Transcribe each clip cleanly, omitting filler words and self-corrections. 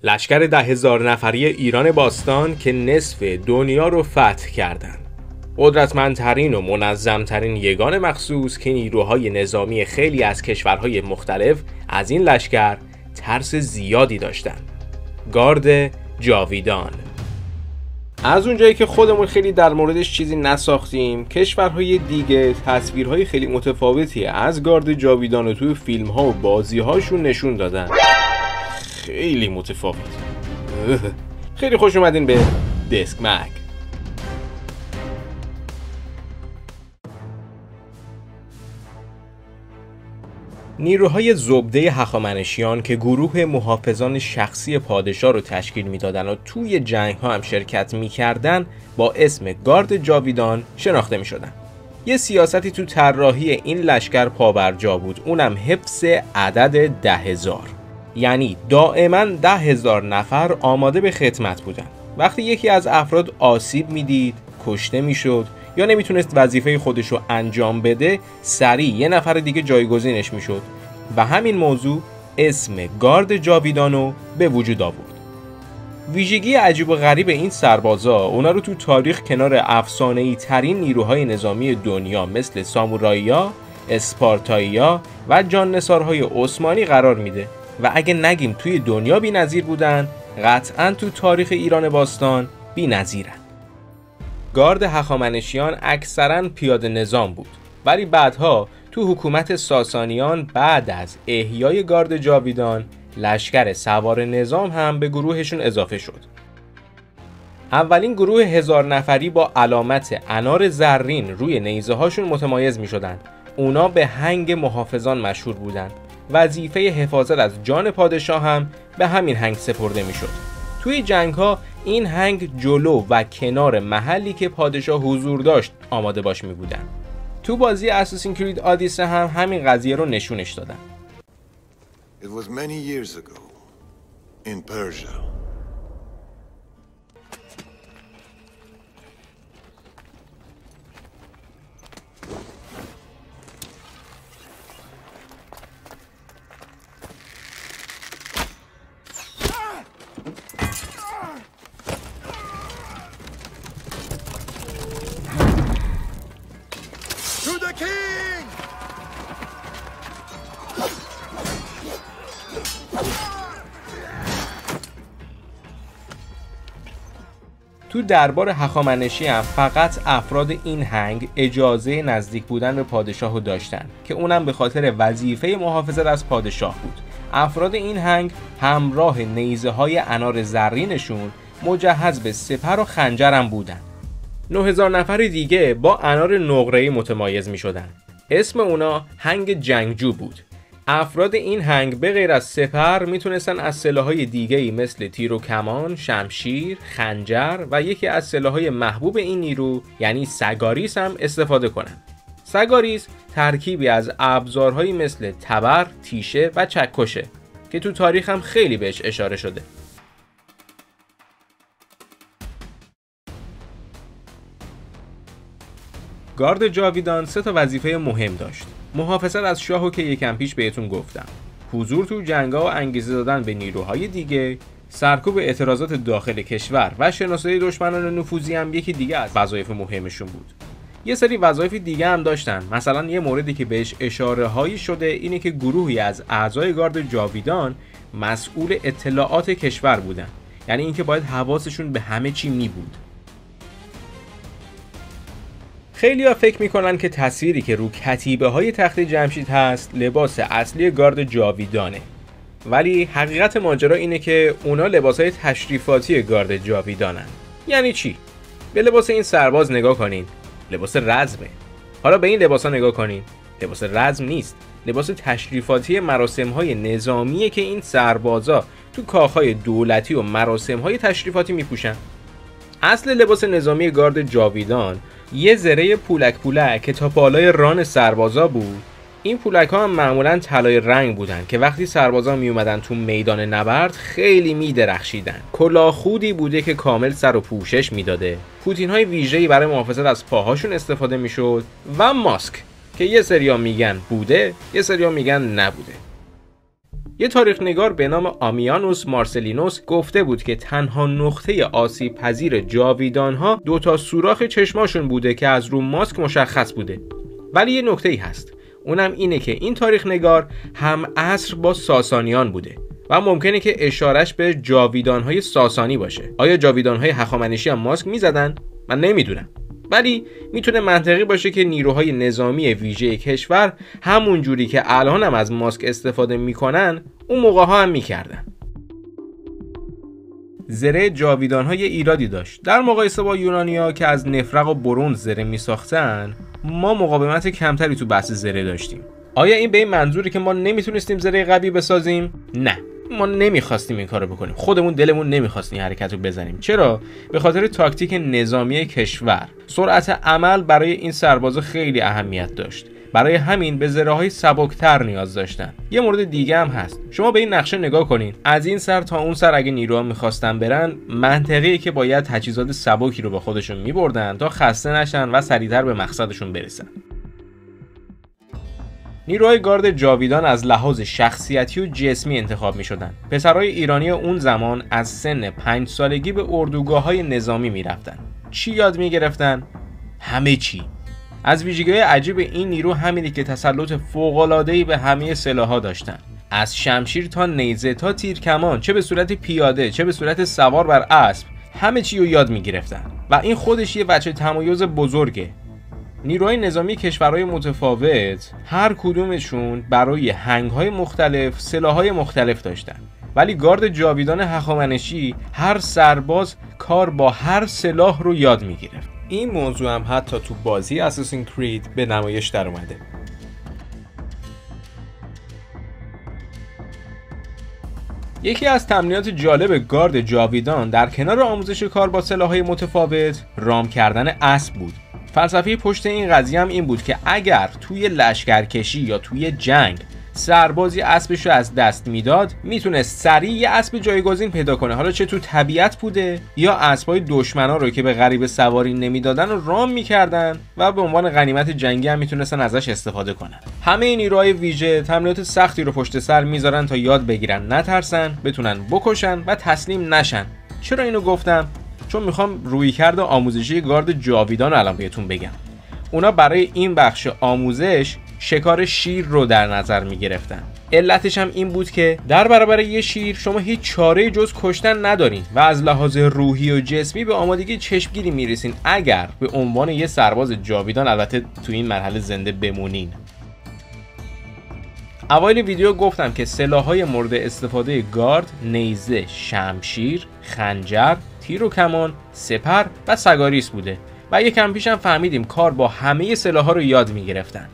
لشکر 10,000 نفری ایران باستان که نصف دنیا رو فتح کردند. قدرتمندترین و منظمترین یگان مخصوص که نیروهای نظامی خیلی از کشورهای مختلف از این لشکر ترس زیادی داشتند. گارد جاویدان. از اونجایی که خودمون خیلی در موردش چیزی نساختیم، کشورهای دیگه تصویرهای خیلی متفاوتی از گارد جاویدان رو توی فیلم‌ها و بازی‌هاشون نشون دادن. خیلی متفاوت. خیلی خوش اومدین به دسک مک. نیروهای زبده هخامنشیان که گروه محافظان شخصی پادشاه رو تشکیل میدادن و توی جنگ ها هم شرکت میکردن با اسم گارد جاویدان شناخته میشدن. یه سیاستی تو طراحی این لشکر پابرجا بود، اونم حفظ عدد 10,000. یعنی دائما 10,000 نفر آماده به خدمت بودن. وقتی یکی از افراد آسیب میدید، کشته میشد یا نمیتونست وظیفه خودش رو انجام بده، سریع یه نفر دیگه جایگزینش میشد و همین موضوع اسم گارد جاویدانو به وجود آورد. ویژگی عجیب و غریب این سربازا اونا رو تو تاریخ کنار افسانه‌ای ترین نیروهای نظامی دنیا مثل سامورایی‌ها، اسپارتایی‌ها و جان‌نثارهای عثمانی قرار میده و اگه نگیم توی دنیا بی‌نظیر بودن، قطعاً تو تاریخ ایران باستان بی‌نظیرن. گارد هخامنشیان اکثراً پیاده نظام بود، ولی بعدها تو حکومت ساسانیان بعد از احیای گارد جاویدان لشکر سوار نظام هم به گروهشون اضافه شد. اولین گروه 1000 نفری با علامت انار زرین روی نیزه هاشون متمایز می شدن. اونا به هنگ محافظان مشهور بودن. وظیفه حفاظت از جان پادشاه هم به همین هنگ سپرده می شد. توی جنگ ها این هنگ جلو و کنار محلی که پادشاه حضور داشت آماده باش می بودن. تو بازی اساسین کرید آدیسه هم همین قضیه رو نشونش دادن. It was many years ago in Persia. To the king! تو دربار هخامنشی هم فقط افراد این هنگ اجازه نزدیک بودن به پادشاه رو داشتن که اونم به خاطر وظیفه محافظت از پادشاه بود. افراد این هنگ همراه نیزه های انار زرینشون مجهز به سپر و خنجر هم بودن. 9,000 نفر دیگه با انار نقره‌ای متمایز می شدن. اسم اونا هنگ جنگجو بود. افراد این هنگ به غیر از سپر میتونستن از سلاح‌های دیگه‌ای مثل تیر و کمان، شمشیر، خنجر و یکی از سلاح‌های محبوب این نیرو یعنی سگاریس هم استفاده کنن. سگاریس ترکیبی از ابزارهایی مثل تبر، تیشه و چکشه که تو تاریخ هم خیلی بهش اشاره شده. گارد جاویدان 3 تا وظیفه مهم داشت. محافظت از شاهو که یکم پیش بهتون گفتم، حضور تو جنگا و انگیزه دادن به نیروهای دیگه، سرکوب اعتراضات داخل کشور و شناسایی دشمنان نفوذی هم یکی دیگه از وظایف مهمشون بود. یه سری وظایف دیگه هم داشتن. مثلا یه موردی که بهش اشاره هایی شده اینه که گروهی از اعضای گارد جاویدان مسئول اطلاعات کشور بودن. یعنی اینکه باید حواسشون به همه چی می بود. خیلی‌ها فکر میکنن که تصویری که رو کتیبه های تخت جمشید هست لباس اصلی گارد جاویدانه، ولی حقیقت ماجرا اینه که اونا لباس های تشریفاتی گارد جاویدانن. یعنی چی؟ به لباس این سرباز نگاه کنین، لباس رزمه. حالا به این لباس ها نگاه کنین، لباس رزم نیست، لباس تشریفاتی مراسم های نظامیه که این سربازا تو کاخهای دولتی و مراسم های تشریفاتی میپوشن. اصل لباس نظامی گارد جاویدان یه زره پولک که تا بالای ران سربازا بود. این پولک ها هم معمولاً طلای رنگ بودن که وقتی سربازا می اومدن تو میدان نبرد خیلی می درخشیدن. کلاهخودی بوده که کامل سر و پوشش میداده. پوتین های ویژه‌ای برای محافظت از پاهاشون استفاده میشد و ماسک که یه سریا میگن بوده، یه سریا میگن نبوده. یه تاریخ نگار به نام آمیانوس مارسلینوس گفته بود که تنها نقطه آسیب پذیر جاویدانها 2 سوراخ چشماشون بوده که از رو ماسک مشخص بوده. ولی یه نکته‌ای هست، اونم اینه که این تاریخ نگار هم عصر با ساسانیان بوده و ممکنه که اشارش به جاویدانهای ساسانی باشه. آیا جاویدانهای هخامنشی هم ماسک میزدن؟ من نمیدونم، ولی میتونه منطقی باشه که نیروهای نظامی ویژه کشور همون جوری که الان هم از ماسک استفاده میکنن اون موقع ها هم میکردن. زره جاویدان‌های ایرادی داشت. در مقایسه با یونانیا که از نفرق و برنز زره میساختن، ما مقاومت کمتری تو بحث زره داشتیم. آیا این به این منظوری که ما نمیتونستیم زره قوی بسازیم؟ نه، ما نمیخواستیم این کارو بکنیم. خودمون دلمون نمیخواست این حرکت رو بزنیم. چرا؟ به خاطر تاکتیک نظامی کشور. سرعت عمل برای این سربازا خیلی اهمیت داشت. برای همین به زره‌های سبکتر نیاز داشتن. یه مورد دیگه هم هست. شما به این نقشه نگاه کنین. از این سر تا اون سر اگه نیروها می‌خواستن برن، منطقیه که باید تجهیزات سبکی رو با خودشون می‌بردن تا خسته نشن و سریعتر به مقصدشون برسن. نیروهای گارد جاویدان از لحاظ شخصیتی و جسمی انتخاب می‌شدن. پسرای ایرانی اون زمان از سن 5 سالگی به اردوگاه‌های نظامی می‌رفتن. چی یاد می‌گرفتن؟ همه چی. از ویژگی‌های عجیب این نیرو همینه که تسلط فوق‌العاده‌ای به همه سلاح‌ها داشتن. از شمشیر تا نیزه تا تیرکمان، چه به صورت پیاده چه به صورت سوار بر اسب، همه چی رو یاد می‌گرفتن و این خودش یه وجه تمایز بزرگه. نیروهای نظامی کشورهای متفاوت هر کدومشون برای هنگ‌های مختلف سلاح‌های مختلف داشتن، ولی گارد جاویدان هخامنشی هر سرباز کار با هر سلاح رو یاد می‌گرفت. این موضوع هم حتی تو بازی اساسین کرید به نمایش در اومده. یکی از تمرینات جالب گارد جاویدان در کنار آموزش کار با سلاح‌های متفاوت، رام کردن اسب بود. فلسفه پشت این قضیه هم این بود که اگر توی لشکرکشی یا توی جنگ سربازی اسبش رو از دست میداد، میتونست سریع یه اسب جایگزین پیدا کنه، حالا چه تو طبیعت بوده یا اسبای دشمنا رو که به غریبه سواری نمیدادن رو رام میکردن و به عنوان غنیمت جنگی هم میتونستن ازش استفاده کنن. همه این نیروهای ویژه تمرینات سختی رو پشت سر میذارن تا یاد بگیرن، نترسن، بتونن بکشن و تسلیم نشن. چرا اینو گفتم؟ چون میخوام رویکرد آموزشی گارد جاویدان رو الان بهتون بگم. اونا برای این بخش آموزش شکار شیر رو در نظر می گرفتن. علتش هم این بود که در برابر یه شیر شما هیچ چاره جز کشتن ندارین و از لحاظ روحی و جسمی به آمادگی چشمگیری میرسین اگر به عنوان یه سرباز جاویدان البته تو این مرحله زنده بمونین. اوایل ویدیو گفتم که سلاح‌های مورد استفاده گارد نیزه، شمشیر، خنجر، تیر و کمان، سپر و سگاریس بوده و یکم پیشم فهمیدیم کار با همه سلاح‌ها رو یاد می‌گرفتن.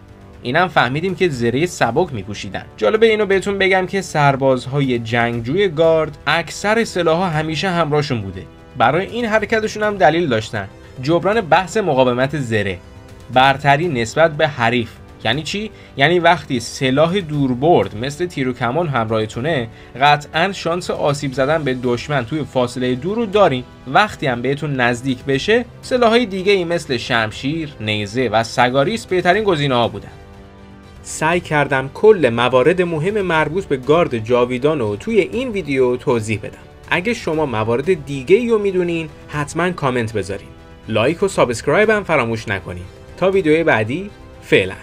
اینم فهمیدیم که زره سبک می‌پوشیدن. جالبه اینو بهتون بگم که سربازهای جنگجوی گارد اکثر سلاح‌ها همیشه همراهشون بوده. برای این حرکتشون هم دلیل داشتن. جبران بحث مقاومت زره، برتری نسبت به حریف. یعنی چی؟ یعنی وقتی سلاح دوربرد مثل تیر و کمان همراهتونه، قطعاً شانس آسیب زدن به دشمن توی فاصله دور رو دارین. وقتی هم بهتون نزدیک بشه، سلاح‌های دیگه‌ای مثل شمشیر، نیزه و سگاریس بهترین گزینه‌ها بودن. سعی کردم کل موارد مهم مربوط به گارد جاویدان رو توی این ویدیو توضیح بدم. اگه شما موارد دیگه‌ای رو میدونین، حتما کامنت بذارین. لایک و سابسکرایب هم فراموش نکنین. تا ویدیوی بعدی، فعلا.